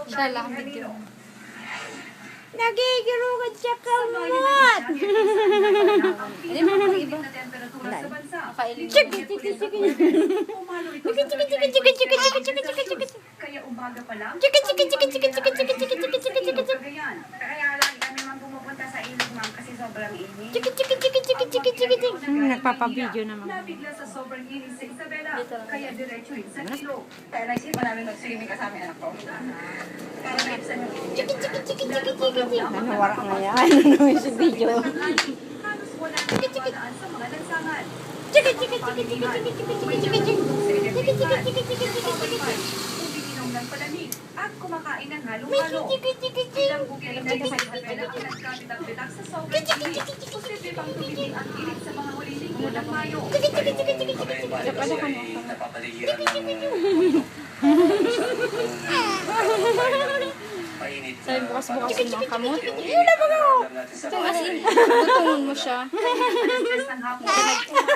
Siya lang video. Nagigirugad siya kamot. Hindi mo pang iba. Chiki, chiki, chiki. Chiki, chiki, chiki, chiki, chiki, chiki, chiki, chiki, chiki. Kaya umaga pa lang. Chiki, chiki, chiki, chiki, chiki, chiki, chiki, chiki, chiki, chiki. Kaya lang kami man pumupunta sa ilog, ma'am, kasi sobrang init. Chiki, chiki, chiki, chiki, chiki, chiki, chiki. Nagpapabideo naman. Nabigla sa sobrang init sa Isabela, kaya diretso rin sa ilog. Kaya naisipan namin mag-swimming kasama yung anak ko. Para naipsan yung Chiki, chiki, chiki, chiki, chiki, chiki. Ano wala nga yan? Ano yung sa video? halos wala nang dumadaan sa mga lansangan. Chiki, chiki, chiki, chiki, chiki, chiki, chiki, chiki, chiki. Chiki, chiki, chiki, chiki, chiki, chiki, chiki. Umiinom ng palamig at kumakain ng May halo-halo. chiki, chiki, chiki. Ilang bukiling na sa Isabela ang nagkabitak-bitak sa sobrang init. Posible pang tumigil ang init sa mga huling linggo ng Mayo. Chiki, chiki, chiki, chiki, chiki, chiki. Napapaligiran ng mainit na Sabi bukas-bukas yung mga kamot. Yun lang mga As in, tutungon mo siya. Alas ng hapon,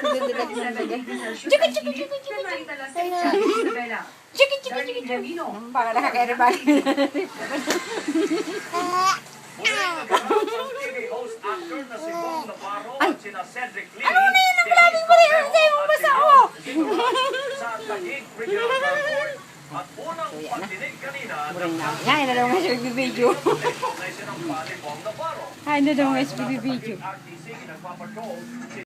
Didilag na Isabela, Chiki, chiki, chiki, chiki. na naitala sa Isabela. Chiki, chiki, Darling chiki, chiki. Jamino, Baka nakakairibali. TV host actor na si Bong Navarro at sina Cedric Lee. Ano na yun ang maraming parehas sa'yo mong basa ko? Sa Taguig Regional Airport at unang pagdinig kanina ng Yan, ina daw nga siya nagbibideo. na isinampa ni Bong Navarro. Ay, ina daw nga siya nagbibideo. RTC nagpapatrol